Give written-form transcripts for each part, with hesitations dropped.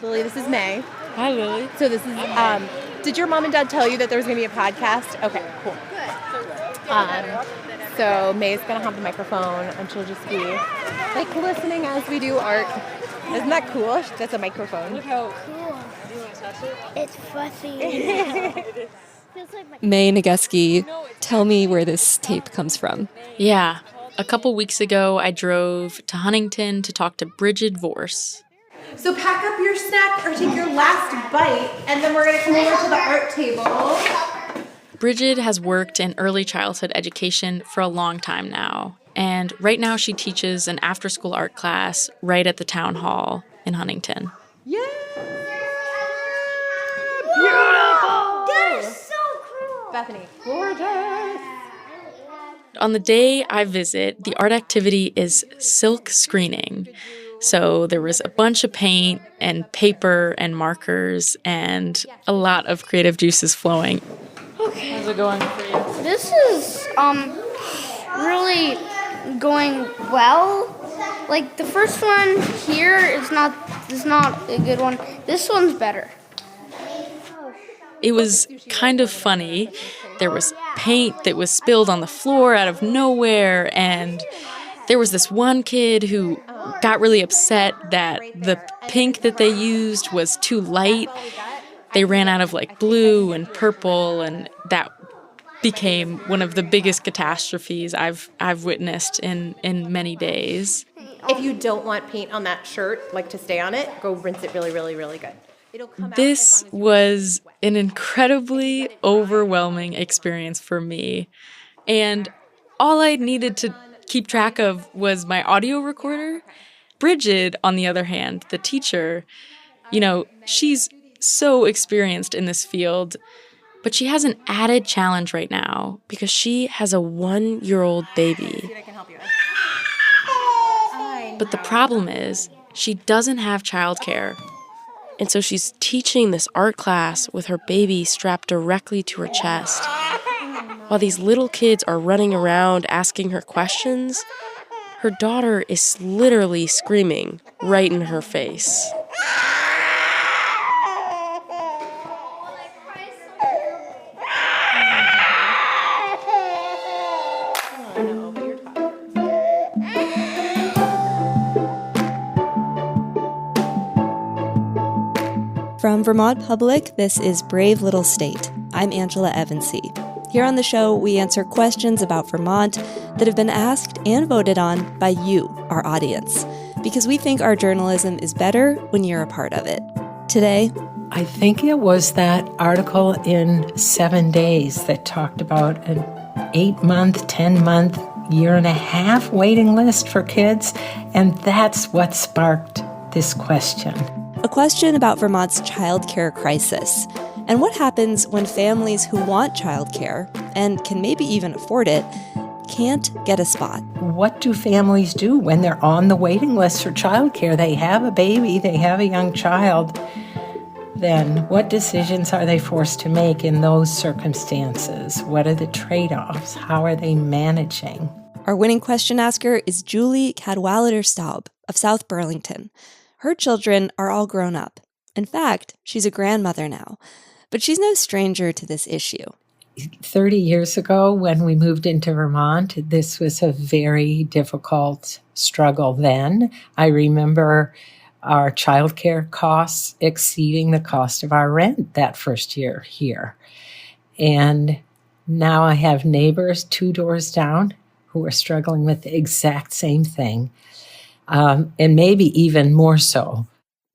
Lily, this is Mae. Hi, Lily. So this is, did your mom and dad tell you that there was going to be a podcast? Okay, cool. So Mae's going to have the microphone and she'll just be like listening as we do art. Isn't that cool? That's a microphone. Look how cool. Do you want to touch it? It's fuzzy. Mae Nagusky, tell me where this tape comes from. Yeah. A couple weeks ago, I drove to Huntington to talk to Bridget Vorse. So pack up your snack or take your last bite, and then we're going to come over to the art table. Bridget has worked in early childhood education for a long time now. And right now she teaches an after-school art class right at the town hall in Huntington. Yeah! Beautiful! That is so cool! Bethany, gorgeous! On the day I visit, the art activity is silk screening. So there was a bunch of paint and paper and markers and a lot of creative juices flowing. Okay. How's it going for you? This is really going well. Like the first one here is not a good one. This one's better. It was kind of funny. There was paint that was spilled on the floor out of nowhere, and there was this one kid who got really upset that the pink that they used was too light. They ran out of like blue and purple, and that became one of the biggest catastrophes I've witnessed in many days. If you don't want paint on that shirt, like to stay on it, go rinse it really, really, really good. This was an incredibly overwhelming experience for me. And all I needed to keep track of was my audio recorder. Bridget, on the other hand, the teacher, she's so experienced in this field, but she has an added challenge right now because she has a 1-year-old baby. But the problem is she doesn't have childcare. And so she's teaching this art class with her baby strapped directly to her chest. While these little kids are running around asking her questions, her daughter is literally screaming right in her face. From Vermont Public, this is Brave Little State. I'm Angela Evansy. Here on the show, we answer questions about Vermont that have been asked and voted on by you, our audience, because we think our journalism is better when you're a part of it. Today, I think it was that article in 7 Days that talked about an 8-month, 10-month, year-and-a-half waiting list for kids, and that's what sparked this question. a question about Vermont's childcare crisis and what happens when families who want childcare and can maybe even afford it can't get a spot. What do families do when they're on the waiting list for childcare? They have a baby, they have a young child. Then what decisions are they forced to make in those circumstances? What are the trade-offs? How are they managing? Our winning question asker is Julie Cadwallader Staub of South Burlington. Her children are all grown up. In fact, she's a grandmother now. But she's no stranger to this issue. 30 years ago, when we moved into Vermont, this was a very difficult struggle then. I remember our childcare costs exceeding the cost of our rent that first year here. And now I have neighbors 2 doors down who are struggling with the exact same thing, and maybe even more so.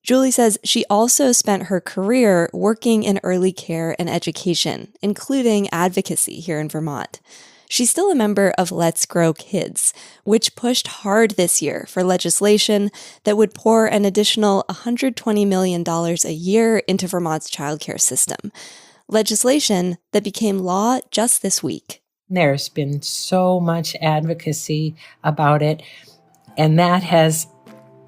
Julie says she also spent her career working in early care and education, including advocacy here in Vermont. She's still a member of Let's Grow Kids, which pushed hard this year for legislation that would pour an additional $120 million a year into Vermont's childcare system. Legislation that became law just this week. There's been so much advocacy about it, and that has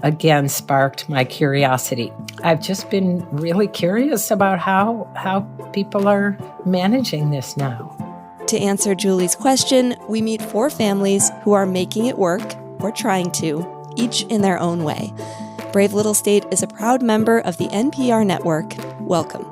again sparked my curiosity. I've just been really curious about how people are managing this now. To answer Julie's question, we meet 4 families who are making it work, or trying to, each in their own way. Brave Little State is a proud member of the NPR Network. Welcome.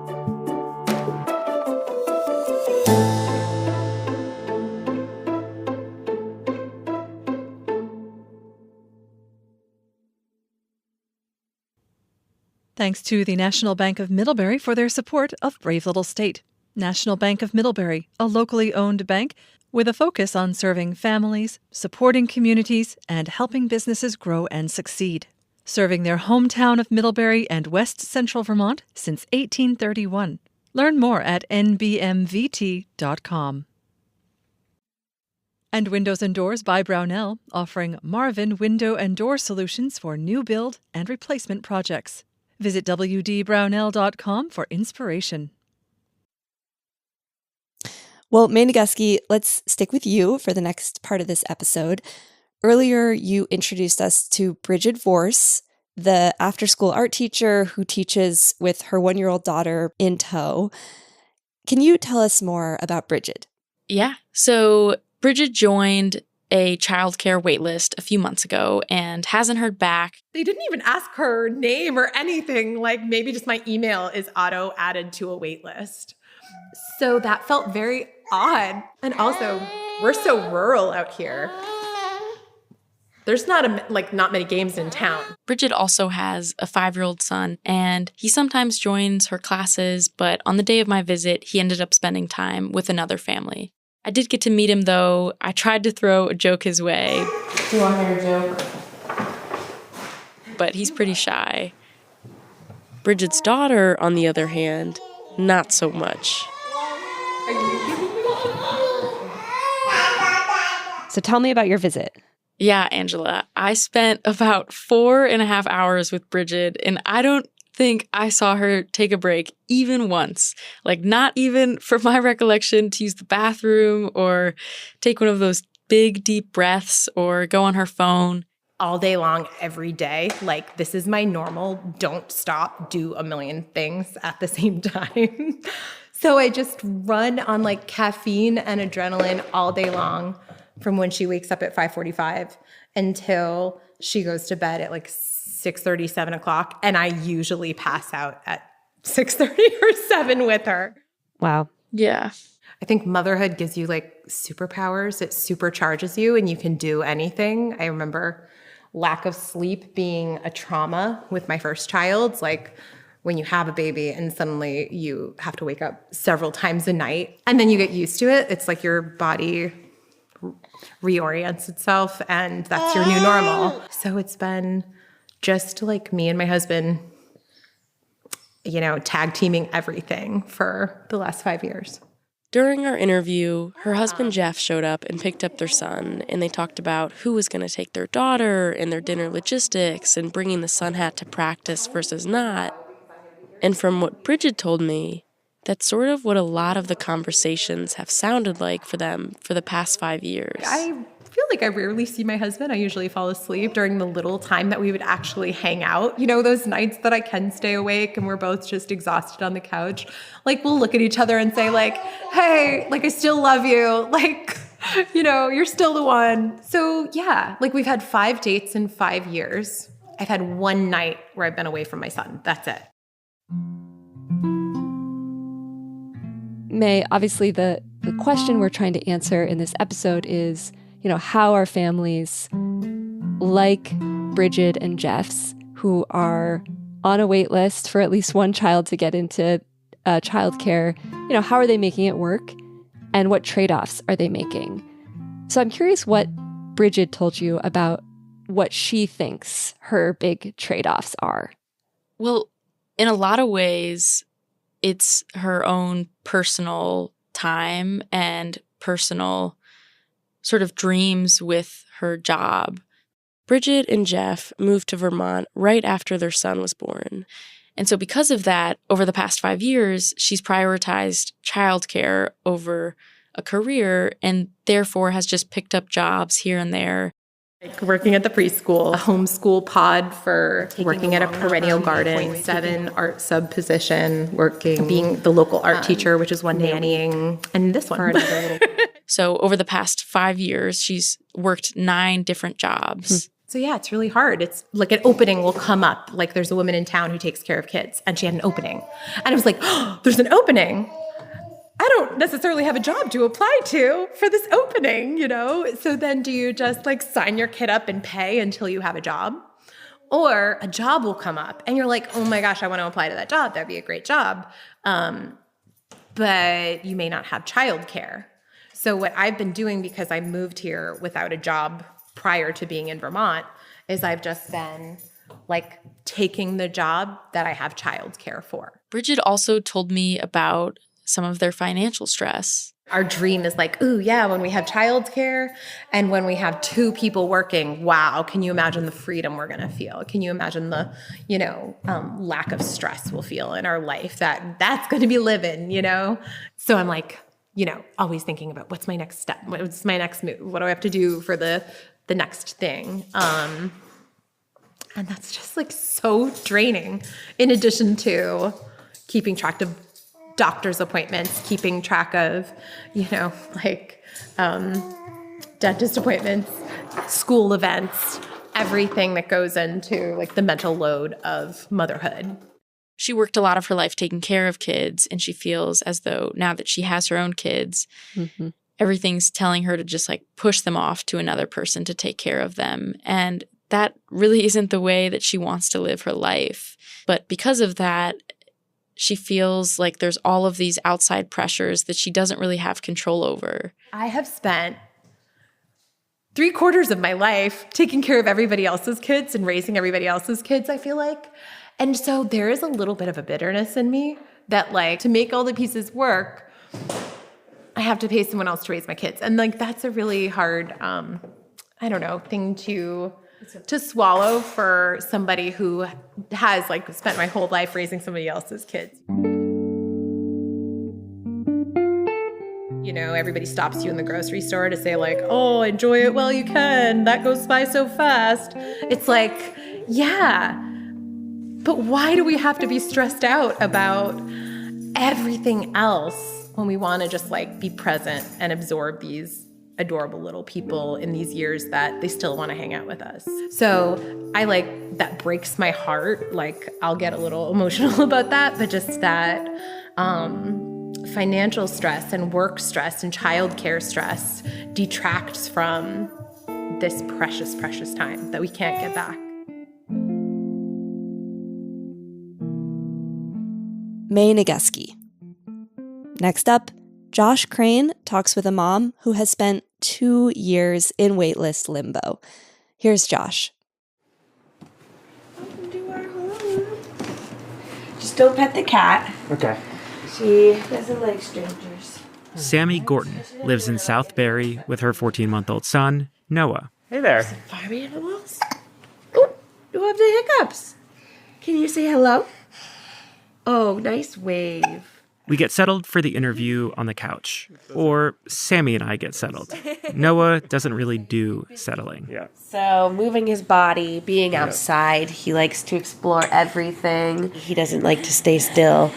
Thanks to the National Bank of Middlebury for their support of Brave Little State. National Bank of Middlebury, a locally owned bank with a focus on serving families, supporting communities, and helping businesses grow and succeed. Serving their hometown of Middlebury and West Central Vermont since 1831. Learn more at nbmvt.com. And Windows and Doors by Brownell, offering Marvin window and door solutions for new build and replacement projects. Visit wdbrownell.com for inspiration. Well, Mae Nagusky, let's stick with you for the next part of this episode. Earlier, you introduced us to Bridget Vorse, the after-school art teacher who teaches with her 1-year-old daughter in tow. Can you tell us more about Bridget? Yeah. So Bridget joined a childcare waitlist a few months ago and hasn't heard back. They didn't even ask her name or anything. Like maybe just my email is auto added to a wait list. So that felt very odd. And also, we're so rural out here. There's not many games in town. Bridget also has a 5-year-old son, and he sometimes joins her classes, but on the day of my visit, he ended up spending time with another family. I did get to meet him, though. I tried to throw a joke his way. Do you want to hear a joke? But he's pretty shy. Bridget's daughter, on the other hand, not so much. So tell me about your visit. Yeah, Angela. I spent about 4.5 hours with Bridget, and I don't think I saw her take a break even once. Like, not even for my recollection to use the bathroom or take one of those big, deep breaths or go on her phone. All day long, every day. Like, this is my normal, don't stop, do a million things at the same time. So I just run on like caffeine and adrenaline all day long from when she wakes up at 5:45 until she goes to bed at like 6:30, 7 o'clock. And I usually pass out at 6:30 or 7 with her. Wow. Yeah. I think motherhood gives you like superpowers. It supercharges you and you can do anything. I remember lack of sleep being a trauma with my first child. Like when you have a baby and suddenly you have to wake up several times a night and then you get used to it. It's like your body reorients itself and that's your new normal. So it's been just like me and my husband, tag teaming everything for the last 5 years. During our interview, her husband Jeff showed up and picked up their son, and they talked about who was going to take their daughter and their dinner logistics and bringing the sun hat to practice versus not. And from what Bridget told me, that's sort of what a lot of the conversations have sounded like for them for the past 5 years. I feel like I rarely see my husband. I usually fall asleep during the little time that we would actually hang out. Those nights that I can stay awake and we're both just exhausted on the couch. Like, we'll look at each other and say, like, hey, like, I still love you. Like, you're still the one. So, yeah, like, we've had 5 dates in 5 years. I've had 1 night where I've been away from my son. That's it. Mae, obviously the question we're trying to answer in this episode is, how are families like Bridget and Jeff's, who are on a wait list for at least one child to get into childcare, how are they making it work? And what trade-offs are they making? So I'm curious what Bridget told you about what she thinks her big trade-offs are. Well, in a lot of ways, it's her own personal time and personal sort of dreams with her job. Bridget and Jeff moved to Vermont right after their son was born. And so because of that, over the past 5 years, she's prioritized childcare over a career and therefore has just picked up jobs here and there. Like working at the preschool, a homeschool pod for working at a perennial garden, 7 art sub position, being the local art teacher, which is one nannying, and this one. So over the past 5 years, she's worked 9 different jobs. So yeah, it's really hard. It's like an opening will come up. Like there's a woman in town who takes care of kids and she had an opening. And I was like, oh, there's an opening. I don't necessarily have a job to apply to for this opening, you know? So then do you just like sign your kid up and pay until you have a job? Or a job will come up and you're like, oh my gosh, I want to apply to that job. That'd be a great job. But you may not have childcare. So what I've been doing, because I moved here without a job prior to being in Vermont, is I've just been like taking the job that I have childcare for. Bridget also told me about some of their financial stress. Our dream is like, ooh, yeah, when we have childcare and when we have 2 people working, wow, can you imagine the freedom we're going to feel? Can you imagine the, lack of stress we'll feel in our life that's going to be living, So I'm like, always thinking about what's my next step? What's my next move? What do I have to do for the next thing? And that's just like so draining, in addition to keeping track of doctor's appointments, keeping track of, dentist appointments, school events, everything that goes into like the mental load of motherhood. She worked a lot of her life taking care of kids, and she feels as though now that she has her own kids, everything's telling her to just like push them off to another person to take care of them. And that really isn't the way that she wants to live her life. But because of that, she feels like there's all of these outside pressures that she doesn't really have control over. I have spent 3/4 of my life taking care of everybody else's kids and raising everybody else's kids, I feel like. And so there is a little bit of a bitterness in me that like to make all the pieces work, I have to pay someone else to raise my kids. And like that's a really hard, thing to swallow for somebody who has like spent my whole life raising somebody else's kids. Everybody stops you in the grocery store to say like, oh, enjoy it while you can. That goes by so fast. It's like, yeah, but why do we have to be stressed out about everything else when we want to just like be present and absorb these adorable little people in these years that they still want to hang out with us? So that breaks my heart. Like I'll get a little emotional about that, but just that financial stress and work stress and childcare stress detracts from this precious, precious time that we can't get back. Mae Nagusky. Next up, Josh Crane talks with a mom who has spent 2 years in waitlist limbo. Here's Josh. Welcome to our home. Just don't pet the cat. Okay. She doesn't like strangers. Sammy Gorton lives in Southbury with her 14-month-old son, Noah. Hey there. Farm animals? Oh, you have the hiccups. Can you say hello? Oh, nice wave. We get settled for the interview on the couch. Or Sammy and I get settled. Noah doesn't really do settling. Yeah. So moving his body, being outside, he likes to explore everything. He doesn't like to stay still.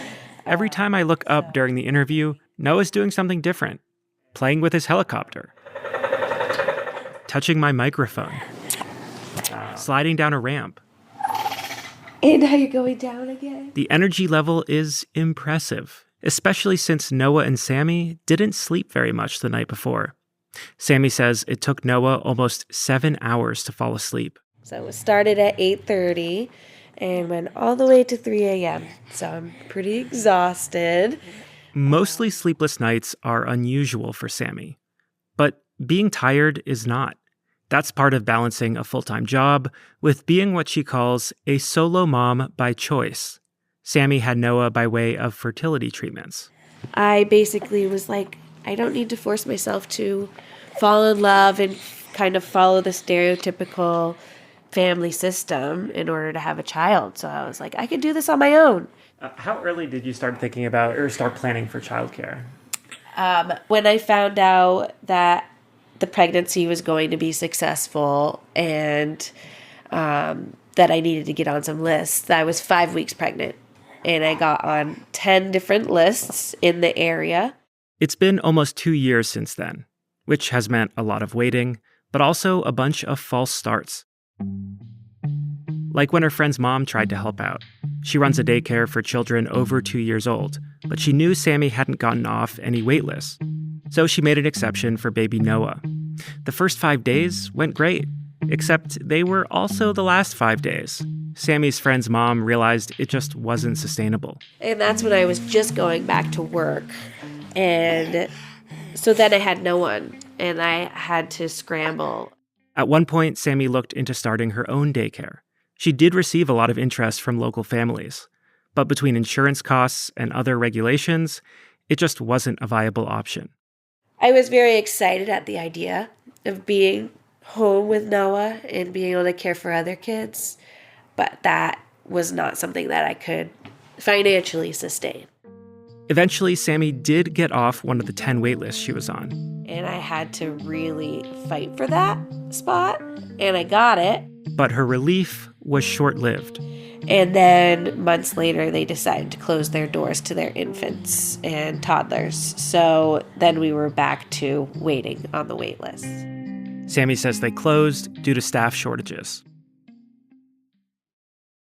Every time I look up during the interview, Noah's doing something different. Playing with his helicopter. Touching my microphone. Sliding down a ramp. And now you're going down again. The energy level is impressive, especially since Noah and Sammy didn't sleep very much the night before. Sammy says it took Noah almost 7 hours to fall asleep. So it started at 8:30 and went all the way to 3 a.m. So I'm pretty exhausted. Mostly sleepless nights are unusual for Sammy. But being tired is not. That's part of balancing a full-time job with being what she calls a solo mom by choice. Sammy had Noah by way of fertility treatments. I basically was like, I don't need to force myself to fall in love and kind of follow the stereotypical family system in order to have a child. So I was like, I could do this on my own. How early did you start thinking about or start planning for childcare? When I found out that the pregnancy was going to be successful and that I needed to get on some lists, I was 5 weeks pregnant. And I got on 10 different lists in the area. It's been almost 2 years since then, which has meant a lot of waiting, but also a bunch of false starts. Like when her friend's mom tried to help out. She runs a daycare for children over 2 years old, but she knew Sammy hadn't gotten off any wait lists. So she made an exception for baby Noah. The first 5 days went great, except they were also the last 5 days. Sammy's friend's mom realized it just wasn't sustainable. And that's when I was just going back to work. And so then I had no one, and I had to scramble. At one point, Sammy looked into starting her own daycare. She did receive a lot of interest from local families, but between insurance costs and other regulations, it just wasn't a viable option. I was very excited at the idea of being home with Noah and being able to care for other kids, but that was not something that I could financially sustain. Eventually, Sammy did get off one of the 10 wait lists she was on. And I had to really fight for that spot, and I got it. But her relief was short-lived. And then months later, they decided to close their doors to their infants and toddlers. So then we were back to waiting on the wait list. Sammy says they closed due to staff shortages.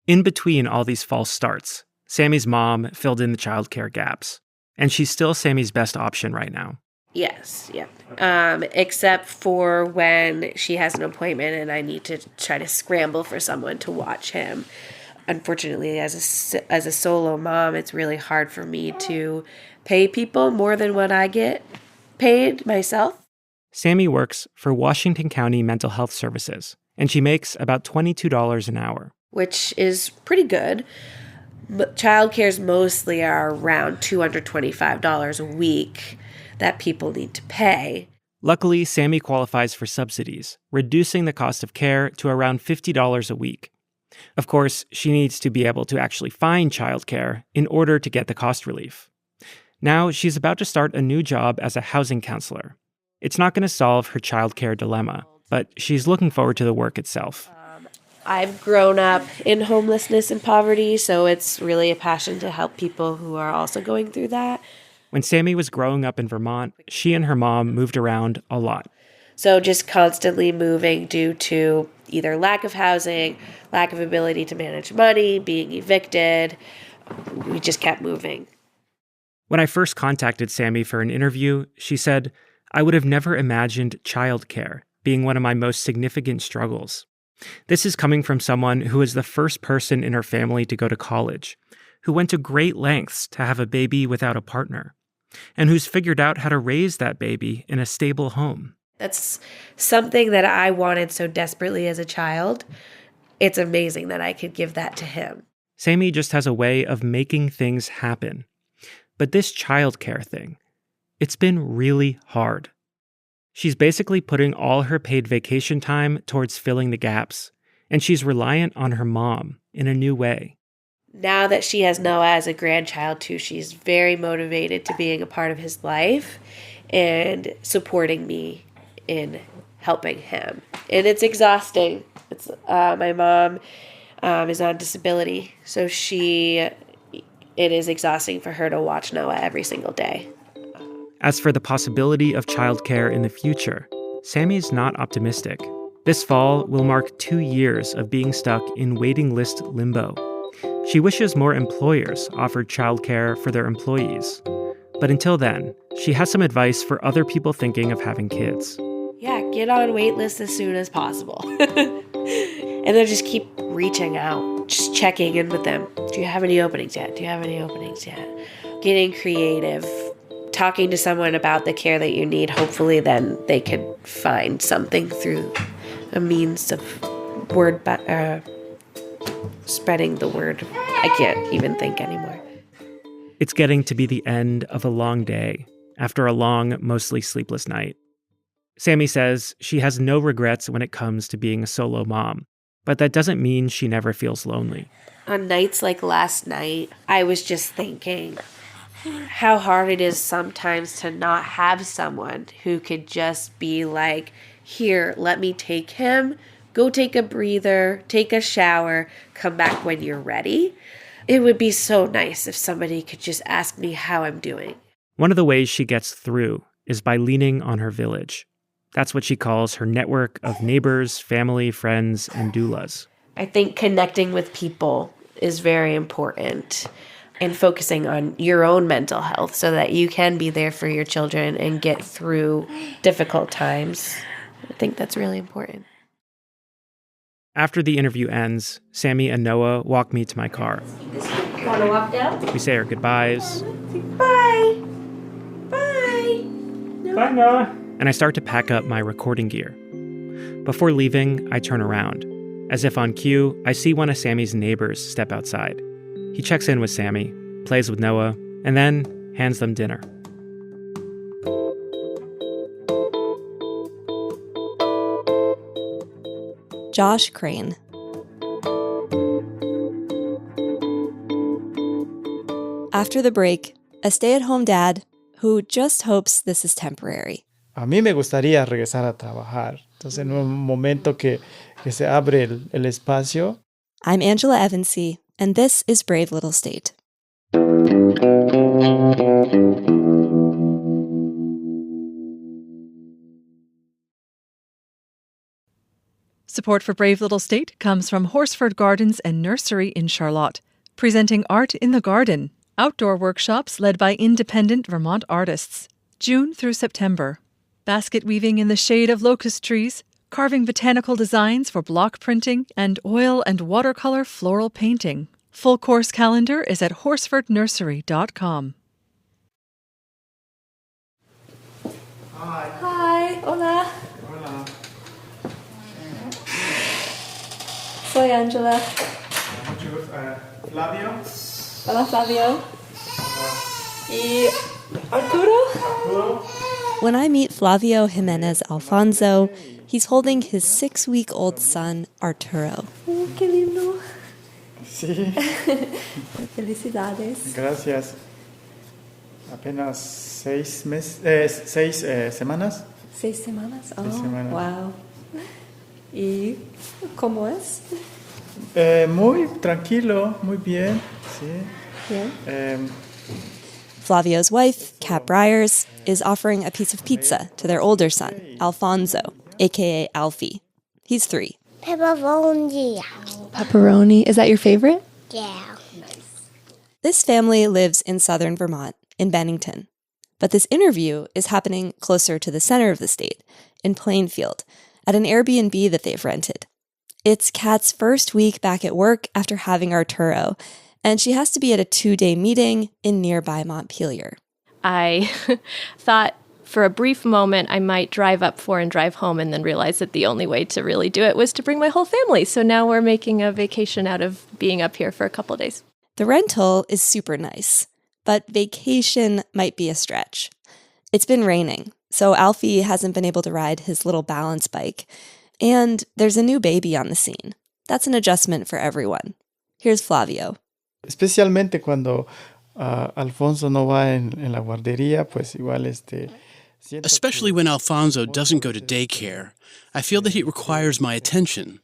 In between all these false starts, Sammy's mom filled in the childcare gaps. And she's still Sammy's best option right now. Yes, yeah. Except for when she has an appointment and I need to try to scramble for someone to watch him. Unfortunately, as a solo mom, it's really hard for me to pay people more than what I get paid myself. Sammy works for Washington County Mental Health Services, and she makes about $22 an hour. Which is pretty good. Childcares mostly are around $225 a week that people need to pay. Luckily, Sammy qualifies for subsidies, reducing the cost of care to around $50 a week. Of course, she needs to be able to actually find childcare in order to get the cost relief. Now, she's about to start a new job as a housing counselor. It's not going to solve her childcare dilemma, but she's looking forward to the work itself. I've grown up in homelessness and poverty, so it's really a passion to help people who are also going through that. When Sammy was growing up in Vermont, she and her mom moved around a lot. So just constantly moving due to either lack of housing, lack of ability to manage money, being evicted. We just kept moving. When I first contacted Sammy for an interview, she said, "I would have never imagined childcare being one of my most significant struggles." This is coming from someone who is the first person in her family to go to college, who went to great lengths to have a baby without a partner, and who's figured out how to raise that baby in a stable home. That's something that I wanted so desperately as a child. It's amazing that I could give that to him. Sammy just has a way of making things happen. But this childcare thing, it's been really hard. She's basically putting all her paid vacation time towards filling the gaps, and she's reliant on her mom in a new way. Now that she has Noah as a grandchild too, she's very motivated to being a part of his life and supporting me in helping him. And it's exhausting. It's my mom is on disability, so it is exhausting for her to watch Noah every single day. As for the possibility of childcare in the future, Sammy's not optimistic. This fall will mark 2 years of being stuck in waiting list limbo. She wishes more employers offered childcare for their employees. But until then, she has some advice for other people thinking of having kids. Yeah, get on wait lists as soon as possible. And then just keep reaching out, just checking in with them. Do you have any openings yet? Do you have any openings yet? Getting creative, talking to someone about the care that you need. Hopefully then they could find something through a means of spreading the word. I can't even think anymore. It's getting to be the end of a long day after a long, mostly sleepless night. Sammy says she has no regrets when it comes to being a solo mom, but that doesn't mean she never feels lonely. On nights like last night, I was just thinking how hard it is sometimes to not have someone who could just be like, here, let me take him, go take a breather, take a shower, come back when you're ready. It would be so nice if somebody could just ask me how I'm doing. One of the ways she gets through is by leaning on her village. That's what she calls her network of neighbors, family, friends, and doulas. I think connecting with people is very important, and focusing on your own mental health so that you can be there for your children and get through difficult times. I think that's really important. After the interview ends, Sammy and Noah walk me to my car. Want to walk down? We say our goodbyes. Bye. Bye. Bye, Noah. And I start to pack up my recording gear. Before leaving, I turn around. As if on cue, I see one of Sammy's neighbors step outside. He checks in with Sammy, plays with Noah, and then hands them dinner. Josh Crane. After the break, a stay-at-home dad who just hopes this is temporary. A mí me gustaría regresar a trabajar. Entonces, en un momento que se abre el espacio. I'm Angela Evansy, and this is Brave Little State. Support for Brave Little State comes from Horsford Gardens and Nursery in Charlotte, presenting Art in the Garden, outdoor workshops led by independent Vermont artists, June through September. Basket weaving in the shade of locust trees, carving botanical designs for block printing, and oil and watercolor floral painting. Full course calendar is at horsfordnursery.com. Hi, hola. Hola. Soy Angela. Flavio. Hola, Flavio. Y Arturo. When I meet Flavio Jimenez Alfonso, he's holding his 6-week-old son, Arturo. Oh, qué lindo. Sí. Felicidades. Gracias. Apenas 6 semanas. 6 semanas. Oh, 6 semanas. Wow. ¿Y cómo es? Muy tranquilo, muy bien. Sí. Bien. Flavio's wife, Kat Briers, is offering a piece of pizza to their older son, Alfonso, a.k.a. Alfie. He's 3. Pepperoni. Pepperoni. Is that your favorite? Yeah. This family lives in southern Vermont, in Bennington. But this interview is happening closer to the center of the state, in Plainfield, at an Airbnb that they've rented. It's Kat's first week back at work after having Arturo, and she has to be at a 2-day meeting in nearby Montpelier. I thought for a brief moment I might drive up for and drive home, and then realized that the only way to really do it was to bring my whole family. So now we're making a vacation out of being up here for a couple days. The rental is super nice, but vacation might be a stretch. It's been raining, so Alfie hasn't been able to ride his little balance bike. And there's a new baby on the scene. That's an adjustment for everyone. Here's Flavio. Especialmente cuando Alfonso no va en la guardería, pues igual Especially when Alfonso doesn't go to daycare, I feel that he requires my attention.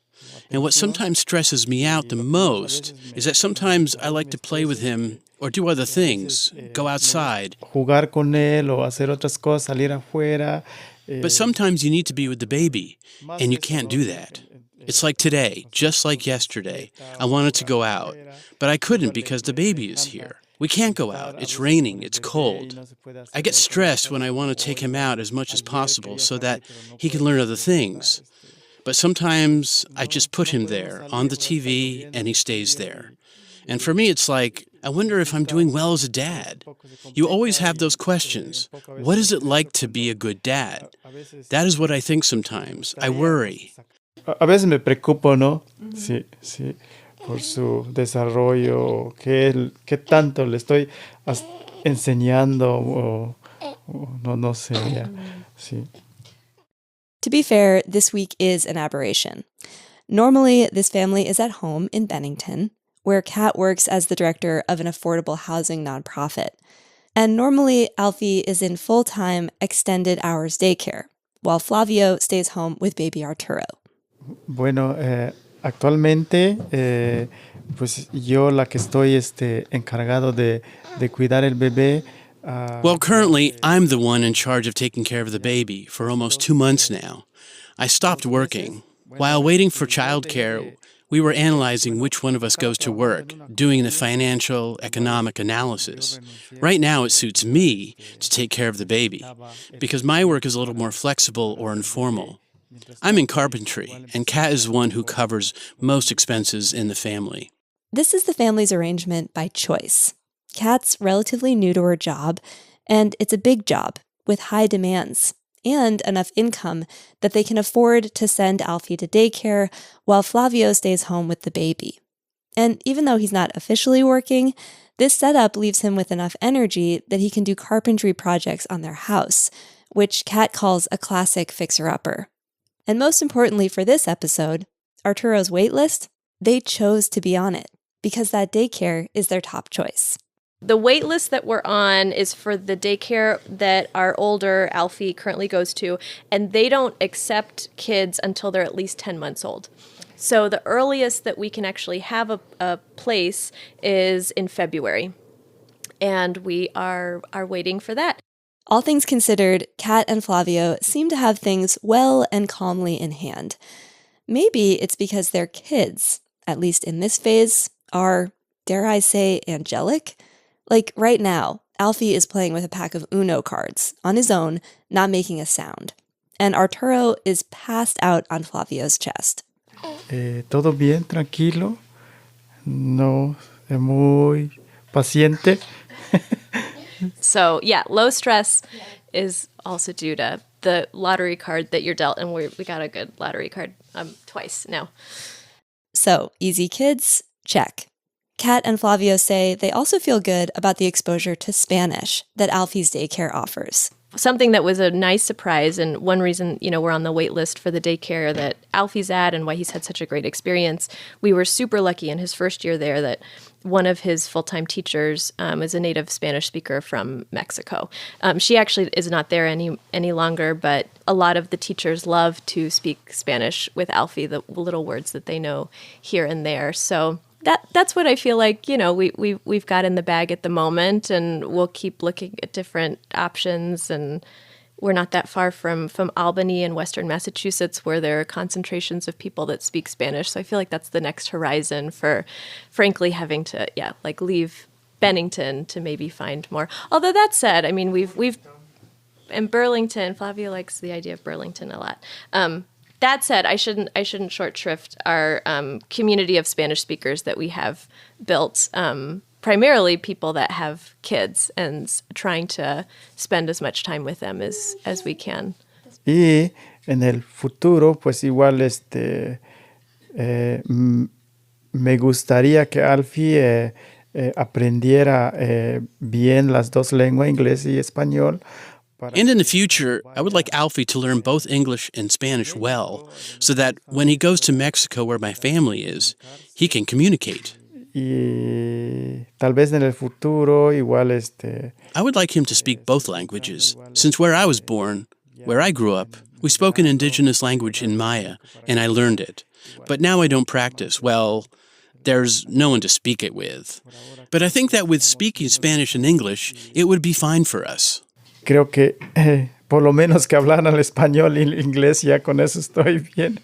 And what sometimes stresses me out the most is that sometimes I like to play with him or do other things, go outside. Jugar con él o hacer otras cosas, salir afuera. But sometimes you need to be with the baby, and you can't do that. It's like today, just like yesterday. I wanted to go out, but I couldn't because the baby is here. We can't go out. It's raining. It's cold. I get stressed when I want to take him out as much as possible so that he can learn other things. But sometimes I just put him there on the TV and he stays there. And for me, it's like, I wonder if I'm doing well as a dad. You always have those questions. What is it like to be a good dad? That is what I think sometimes. I worry. A veces me preocupo, ¿no? Sí, sí, por su desarrollo, qué tanto le estoy enseñando o no sé, ya, sí. To be fair, this week is an aberration. Normally, this family is at home in Bennington, where Kat works as the director of an affordable housing nonprofit. And normally, Alfie is in full-time extended hours daycare, while Flavio stays home with baby Arturo. Bueno, actualmente, pues yo la que estoy encargado de cuidar el bebé Well, currently, I'm the one in charge of taking care of the baby for almost 2 months now. I stopped working. While waiting for childcare, we were analyzing which one of us goes to work, doing the financial, economic analysis. Right now, it suits me to take care of the baby, because my work is a little more flexible or informal. I'm in carpentry, and Kat is the one who covers most expenses in the family. This is the family's arrangement by choice. Kat's relatively new to her job, and it's a big job with high demands and enough income that they can afford to send Alfie to daycare while Flavio stays home with the baby. And even though he's not officially working, this setup leaves him with enough energy that he can do carpentry projects on their house, which Kat calls a classic fixer-upper. And most importantly for this episode, Arturo's waitlist, they chose to be on it because that daycare is their top choice. The wait list that we're on is for the daycare that our older Alfie currently goes to, and they don't accept kids until they're at least 10 months old. So the earliest that we can actually have a place is in February, and we are waiting for that. All things considered, Kat and Flavio seem to have things well and calmly in hand. Maybe it's because their kids, at least in this phase, are, dare I say, angelic? Like right now, Alfie is playing with a pack of Uno cards on his own, not making a sound. And Arturo is passed out on Flavio's chest. Todo bien, tranquilo. No, muy paciente. So yeah, low stress is also due to the lottery card that you're dealt, and we got a good lottery card twice now. So, easy kids, check. Kat and Flavio say they also feel good about the exposure to Spanish that Alfie's daycare offers. Something that was a nice surprise, and one reason, we're on the wait list for the daycare that Alfie's at and why he's had such a great experience. We were super lucky in his first year there that one of his full-time teachers is a native Spanish speaker from Mexico. She actually is not there any longer, but a lot of the teachers love to speak Spanish with Alfie, the little words that they know here and there. So that's what I feel like, we've got in the bag at the moment, and we'll keep looking at different options. And we're not that far from Albany and Western Massachusetts, where there are concentrations of people that speak Spanish. So I feel like that's the next horizon for, frankly, having to, leave Bennington to maybe find more. Although that said, I mean, we've in Burlington, Flavia likes the idea of Burlington a lot. That said, I shouldn't short shrift our community of Spanish speakers that we have built, primarily people that have kids, and trying to spend as much time with them as we can. Y en el futuro, pues igual me gustaría que Alfie aprendiera bien las dos lenguas, inglés y español. And in the future, I would like Alfie to learn both English and Spanish well, so that when he goes to Mexico, where my family is, he can communicate. Y tal vez en el futuro igual I would like him to speak both languages, since where I was born, where I grew up, we spoke an indigenous language in Maya, and I learned it. But now I don't practice. Well, there's no one to speak it with. But I think that with speaking Spanish and English, it would be fine for us. Creo que por lo menos que hablaran el español y el inglés, ya con eso estoy bien.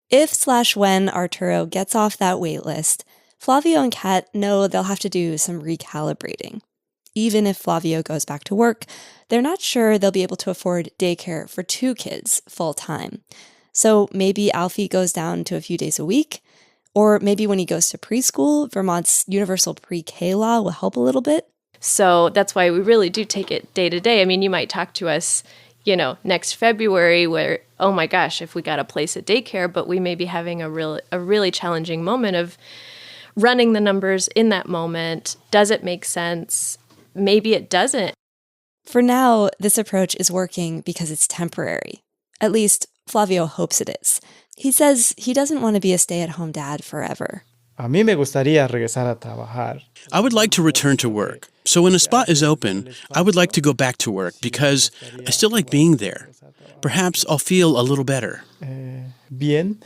If/when Arturo gets off that wait list, Flavio and Kat know they'll have to do some recalibrating. Even if Flavio goes back to work, they're not sure they'll be able to afford daycare for 2 kids full time. So maybe Alfie goes down to a few days a week, or maybe when he goes to preschool, Vermont's universal pre-K law will help a little bit. So that's why we really do take it day to day. I mean, you might talk to us, next February where, oh my gosh, if we got a place at daycare, but we may be having a really challenging moment of running the numbers in that moment. Does it make sense? Maybe it doesn't. For now, this approach is working because it's temporary. At least, Flavio hopes it is. He says he doesn't want to be a stay-at-home dad forever. A mí me gustaría regresar a trabajar. I would like to return to work. So when a spot is open, I would like to go back to work because I still like being there. Perhaps I'll feel a little better. Bien.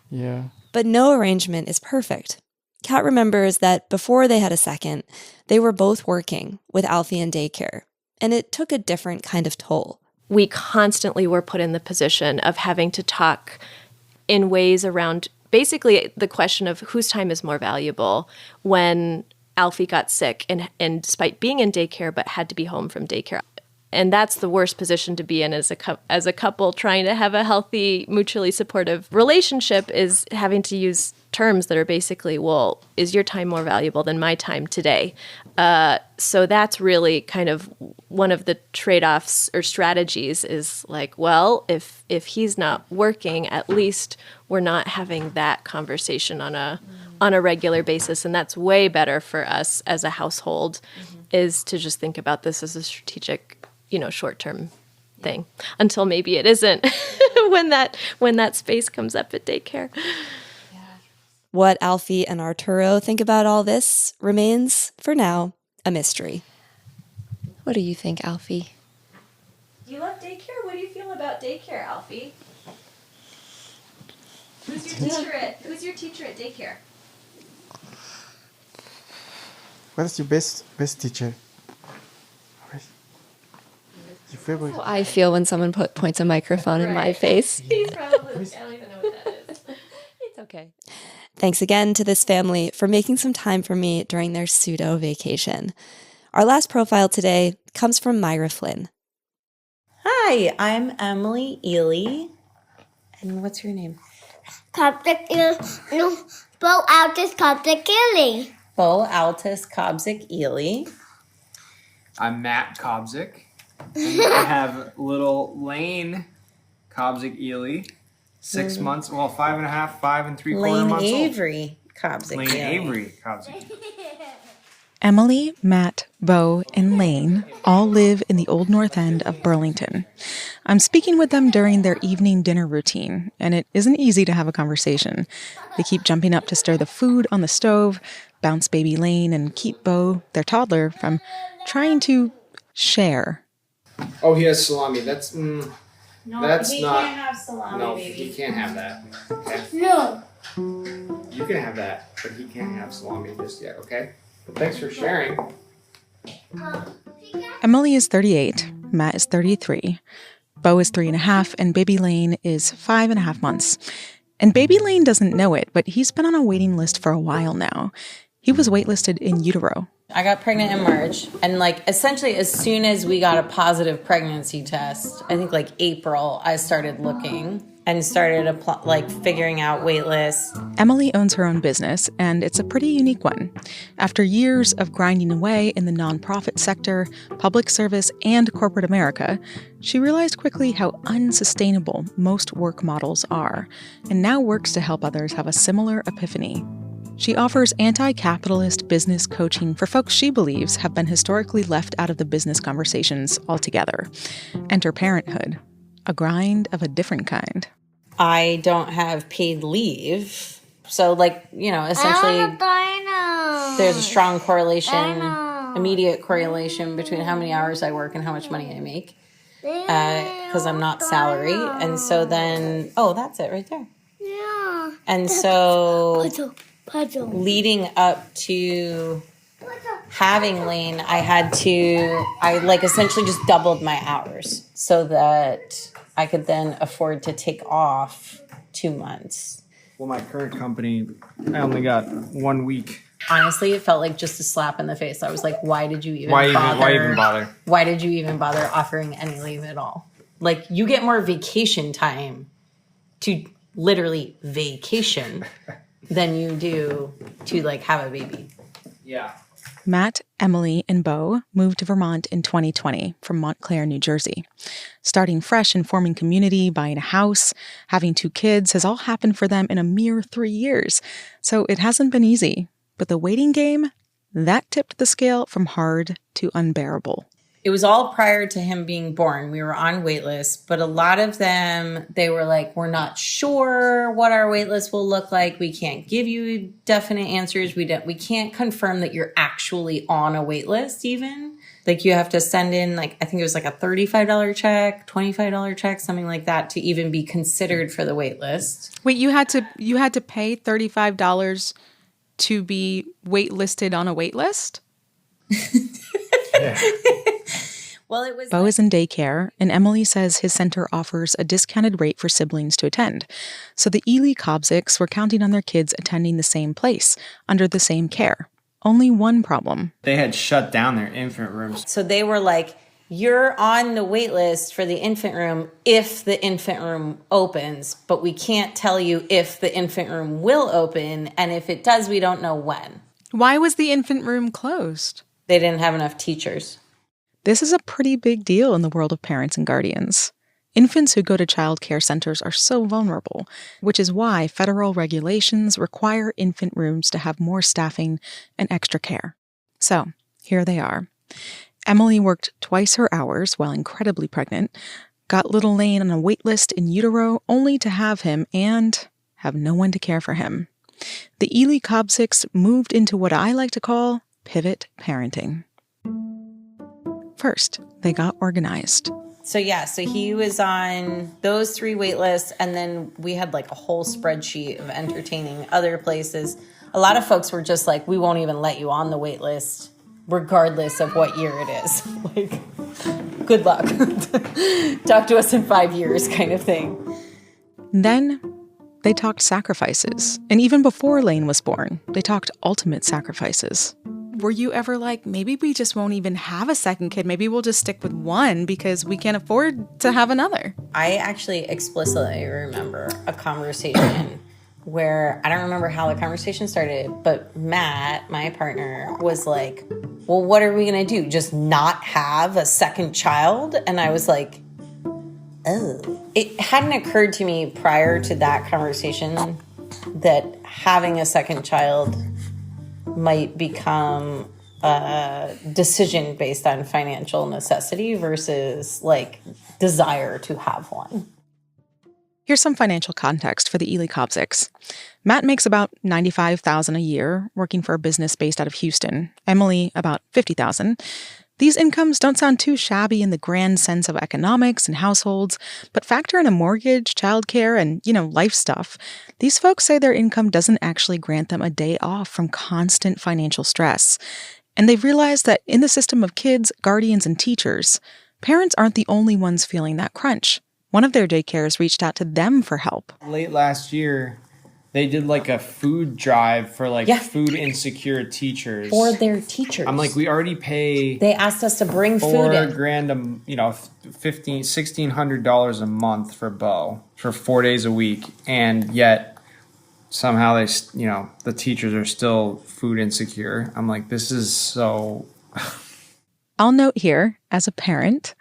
Yeah. But no arrangement is perfect. Kat remembers that before they had a second, they were both working with Alfie in daycare, and it took a different kind of toll. We constantly were put in the position of having to talk in ways around basically the question of whose time is more valuable when Alfie got sick and despite being in daycare but had to be home from daycare. And that's the worst position to be in as a couple trying to have a healthy, mutually supportive relationship, is having to use terms that are basically, well, is your time more valuable than my time today? So that's really kind of one of the trade-offs or strategies is like, well, if he's not working, at least we're not having that conversation on a regular basis. And that's way better for us as a household, is to just think about this as a strategic, short-term thing until maybe it isn't when that space comes up at daycare. What Alfie and Arturo think about all this remains, for now, a mystery. What do you think, Alfie? Do you love daycare? What do you feel about daycare, Alfie? Who's your teacher at daycare? What is your best teacher? Your favorite? How I feel when someone points a microphone in my face. He's probably, I don't even know what that is. It's okay. Thanks again to this family for making some time for me during their pseudo vacation. Our last profile today comes from Myra Flynn. Hi, I'm Emily Ely. And what's your name? Bo Altus Coptic Ely. Bo Altus Kobzik Ely. I'm Matt Kobzik. And I have little Lane Kobzik Ely. 6 months, 5.5, 5 3/4 Lane months old. Avery Kobzik Lane Ely. Avery Kobzik. Emily, Matt, Bo, and Lane all live in the Old North End of Burlington. I'm speaking with them during their evening dinner routine, and it isn't easy to have a conversation. They keep jumping up to stir the food on the stove, bounce baby Lane, and keep Bo, their toddler, from trying to share. Oh, he has salami. That's that's he not. Can't have salami, No, baby. he can't have that. Okay. No. You can have that, but he can't have salami just yet. Okay. But thanks for sharing. Emily is 38, Matt is 33, Bo is 3.5, and baby Lane is 5.5 months. And baby Lane doesn't know it, but he's been on a waiting list for a while now. He was waitlisted in utero. I got pregnant in March, and essentially as soon as we got a positive pregnancy test, I think April, I started looking and started figuring out wait lists. Emily owns her own business, and it's a pretty unique one. After years of grinding away in the nonprofit sector, public service, and corporate America, she realized quickly how unsustainable most work models are, and now works to help others have a similar epiphany. She offers anti-capitalist business coaching for folks she believes have been historically left out of the business conversations altogether. Enter parenthood, a grind of a different kind. I don't have paid leave. So, essentially, there's a strong correlation, immediate correlation between how many hours I work and how much money I make. Because I'm not salary. And so then, that's it right there. Yeah. And so, Leading up to having Lane, I essentially just doubled my hours so that I could then afford to take off 2 months. Well, my current company, I only got 1 week. Honestly, it felt like just a slap in the face. I was like, why did you even Why bother? even bother? Why did you even bother offering any leave at all? You get more vacation time to literally vacation than you do to have a baby. Yeah. Matt, Emily, and Bo moved to Vermont in 2020 from Montclair, New Jersey. Starting fresh and forming community, buying a house, having 2 kids has all happened for them in a mere 3 years. So it hasn't been easy. But the waiting game, that tipped the scale from hard to unbearable. It was all prior to him being born. We were on wait lists, but a lot of them, they were like, we're not sure what our wait list will look like. We can't give you definite answers. We can't confirm that you're actually on a wait list even. You have to send in, I think it was a $35 check, $25 check, something like that to even be considered for the wait list. Wait, you had to pay $35 to be waitlisted on a wait list? Well, it was. Beau is in daycare, and Emily says his center offers a discounted rate for siblings to attend. So the Ely Kobziks were counting on their kids attending the same place, under the same care. Only one problem. They had shut down their infant rooms. So they were like, you're on the wait list for the infant room if the infant room opens, but we can't tell you if the infant room will open, and if it does, we don't know when. Why was the infant room closed? They didn't have enough teachers. This is a pretty big deal in the world of parents and guardians. Infants who go to child care centers are so vulnerable, which is why federal regulations require infant rooms to have more staffing and extra care. So, here they are. Emily worked twice her hours while incredibly pregnant, got little Lane on a wait list in utero only to have him and have no one to care for him. The Ely Kobziks moved into what I like to call pivot parenting. First, they got organized. So he was on those 3 wait lists, and then we had like a whole spreadsheet of entertaining other places. A lot of folks were just like, we won't even let you on the wait list, regardless of what year it is. Like, good luck. Talk to us in 5 years kind of thing. Then they talked sacrifices. And even before Lane was born, they talked ultimate sacrifices. Were you ever like, maybe we just won't even have a second kid? Maybe we'll just stick with one because we can't afford to have another? I actually explicitly remember a conversation where, I don't remember how the conversation started, but Matt, my partner, was like, well, what are we going to do? Just not have a second child? And I was like, oh. It hadn't occurred to me prior to that conversation that having a second child might become a decision based on financial necessity versus like desire to have one. Here's some financial context for the Ely Kobziks. Matt makes about $95,000 a year working for a business based out of Houston. Emily about $50,000. These incomes don't sound too shabby in the grand sense of economics and households, but factor in a mortgage, childcare, and, life stuff. These folks say their income doesn't actually grant them a day off from constant financial stress. And they've realized that in the system of kids, guardians, and teachers, parents aren't the only ones feeling that crunch. One of their daycares reached out to them for help. Late last year, they did like a food drive for food insecure teachers. For their teachers. I'm like, we already pay. They asked us to bring food in. $4,000, $1,600 a month for Beau for 4 days a week, and yet somehow they, the teachers are still food insecure. I'm like, this is so. I'll note here, as a parent,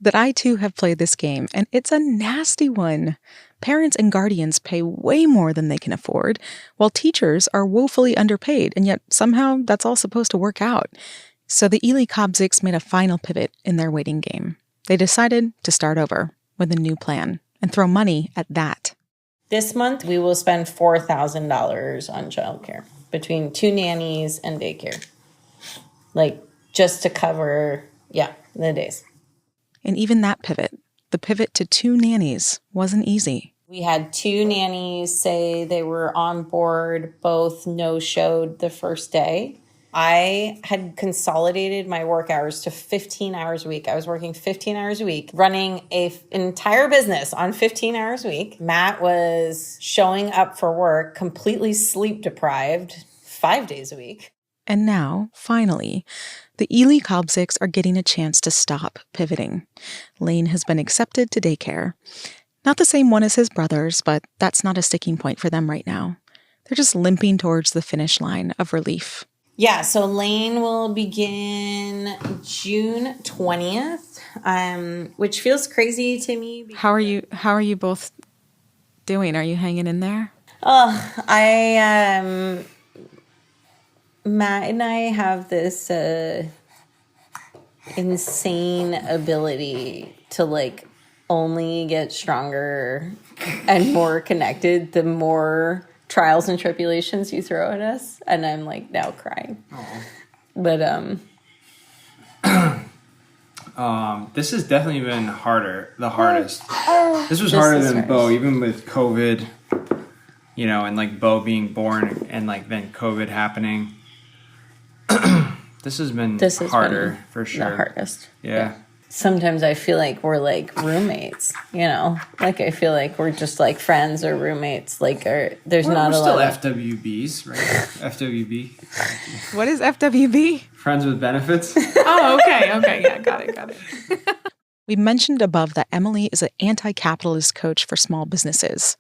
that I too have played this game, and it's a nasty one. Parents and guardians pay way more than they can afford, while teachers are woefully underpaid, and yet somehow that's all supposed to work out. So the Ely Kobziks made a final pivot in their waiting game. They decided to start over with a new plan and throw money at that. This month, we will spend $4,000 on childcare between 2 nannies and daycare. Just to cover, the days. And even that pivot, the pivot to 2 nannies, wasn't easy. We had 2 nannies say they were on board, both no-showed the first day. I had consolidated my work hours to 15 hours a week. I was working 15 hours a week, running an entire business on 15 hours a week. Matt was showing up for work, completely sleep-deprived, 5 days a week. And now, finally, the Ely Kobziks are getting a chance to stop pivoting. Lane has been accepted to daycare. Not the same one as his brothers, but that's not a sticking point for them right now. They're just limping towards the finish line of relief. Yeah, so Lane will begin June 20th, which feels crazy to me. How are you both doing? Are you hanging in there? Matt and I have this insane ability to only get stronger and more connected the more trials and tribulations you throw at us. And I'm now crying. Aww. But this has definitely been the hardest. This was harder than Beau, even with COVID. you know, and like Bo being born and like then COVID happening. This has been harder for sure. The hardest. Yeah. Sometimes I feel like we're like roommates, you know? Like I feel like we're just like friends or roommates. Like there's not a lot of... We're still FWBs, right? FWB. What is FWB? Friends with benefits. Oh, okay. Yeah, got it. We mentioned above that Emily is an anti-capitalist coach for small businesses.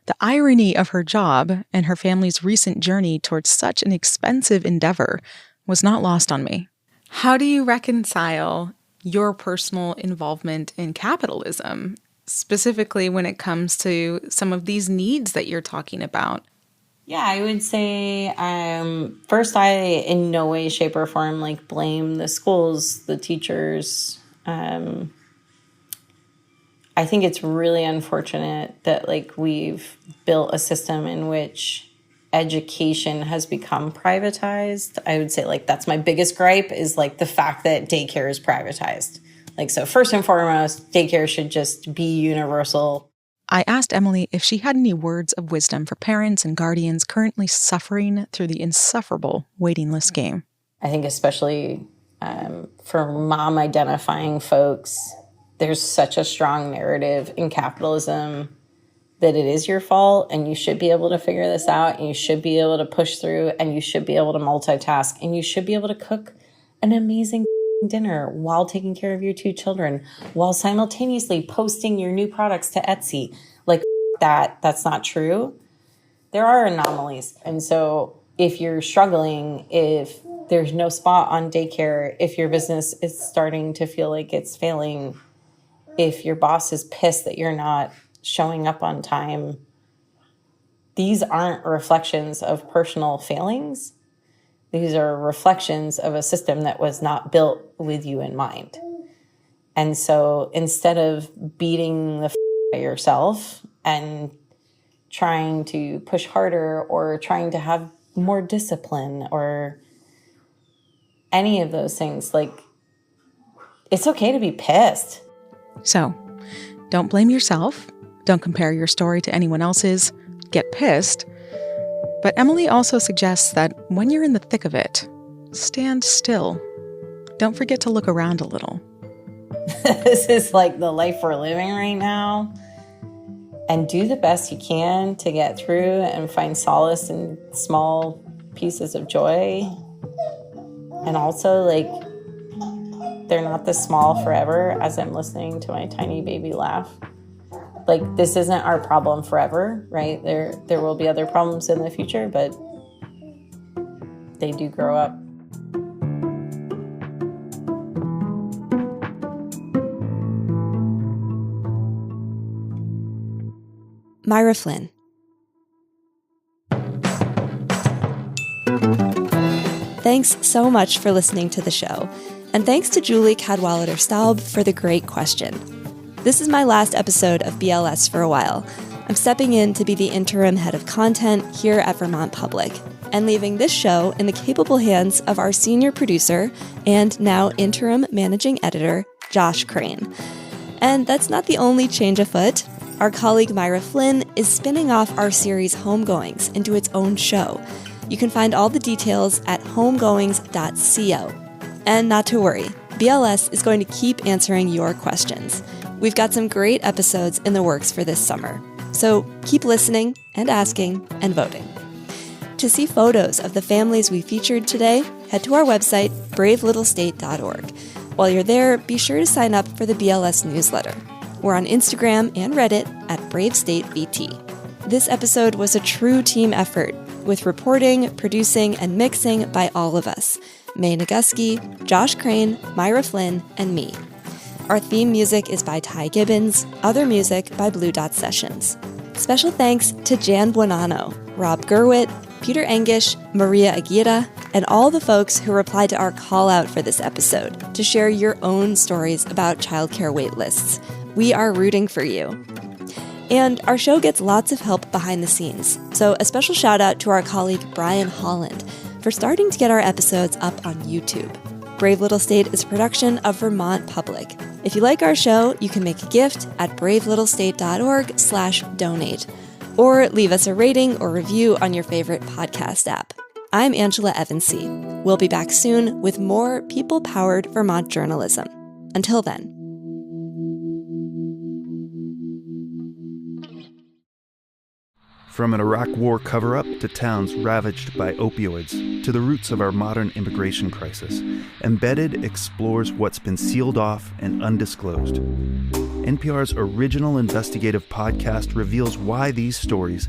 The irony of her job and her family's recent journey towards such an expensive endeavor was not lost on me. How do you reconcile your personal involvement in capitalism, specifically when it comes to some of these needs that you're talking about? Yeah, I would say first, I in no way, shape, or form like blame the schools, the teachers. I think it's really unfortunate that like we've built a system in which education has become privatized. I would say like that's my biggest gripe is like the fact that daycare is privatized. Like, so first and foremost, daycare should just be universal. I asked Emily if she had any words of wisdom for parents and guardians currently suffering through the insufferable waiting list game. I think especially for mom identifying folks, there's such a strong narrative in capitalism that it is your fault and you should be able to figure this out and you should be able to push through and you should be able to multitask and you should be able to cook an amazing dinner while taking care of your 2 children while simultaneously posting your new products to Etsy. Like that's not true. There are anomalies. And so if you're struggling, if there's no spot on daycare, if your business is starting to feel like it's failing, if your boss is pissed that you're not showing up on time, these aren't reflections of personal failings. These are reflections of a system that was not built with you in mind. And so instead of beating the at yourself and trying to push harder or trying to have more discipline or any of those things, like it's okay to be pissed. So don't blame yourself. Don't compare your story to anyone else's. Get pissed. But Emily also suggests that when you're in the thick of it, stand still. Don't forget to look around a little. This is like the life we're living right now. And do the best you can to get through and find solace in small pieces of joy. And also, like, they're not this small forever as I'm listening to my tiny baby laugh. Like, this isn't our problem forever, right? There will be other problems in the future, but they do grow up. Myra Flynn. Thanks so much for listening to the show. And thanks to Julie Cadwallader Staub for the great question. This is my last episode of BLS for a while. I'm stepping in to be the interim head of content here at Vermont Public and leaving this show in the capable hands of our senior producer and now interim managing editor, Josh Crane. And that's not the only change afoot. Our colleague Myra Flynn is spinning off our series Homegoings into its own show. You can find all the details at homegoings.co. And not to worry, BLS is going to keep answering your questions. We've got some great episodes in the works for this summer. So keep listening and asking and voting. To see photos of the families we featured today, head to our website, bravelittlestate.org. While you're there, be sure to sign up for the BLS newsletter. We're on Instagram and Reddit at BraveStateVT. This episode was a true team effort, with reporting, producing, and mixing by all of us. Mae Nagusky, Josh Crane, Myra Flynn, and me. Our theme music is by Ty Gibbons, other music by Blue Dot Sessions. Special thanks to Jan Buonanno, Rob Gerwitt, Peter Engish, Maria Aguirre, and all the folks who replied to our call out for this episode to share your own stories about childcare waitlists. We are rooting for you. And our show gets lots of help behind the scenes, so a special shout out to our colleague Brian Holland for starting to get our episodes up on YouTube. Brave Little State is a production of Vermont Public. If you like our show, you can make a gift at bravelittlestate.org/donate. or leave us a rating or review on your favorite podcast app. I'm Angela Evansy. We'll be back soon with more people-powered Vermont journalism. Until then. From an Iraq War cover-up to towns ravaged by opioids, to the roots of our modern immigration crisis, Embedded explores what's been sealed off and undisclosed. NPR's original investigative podcast reveals why these stories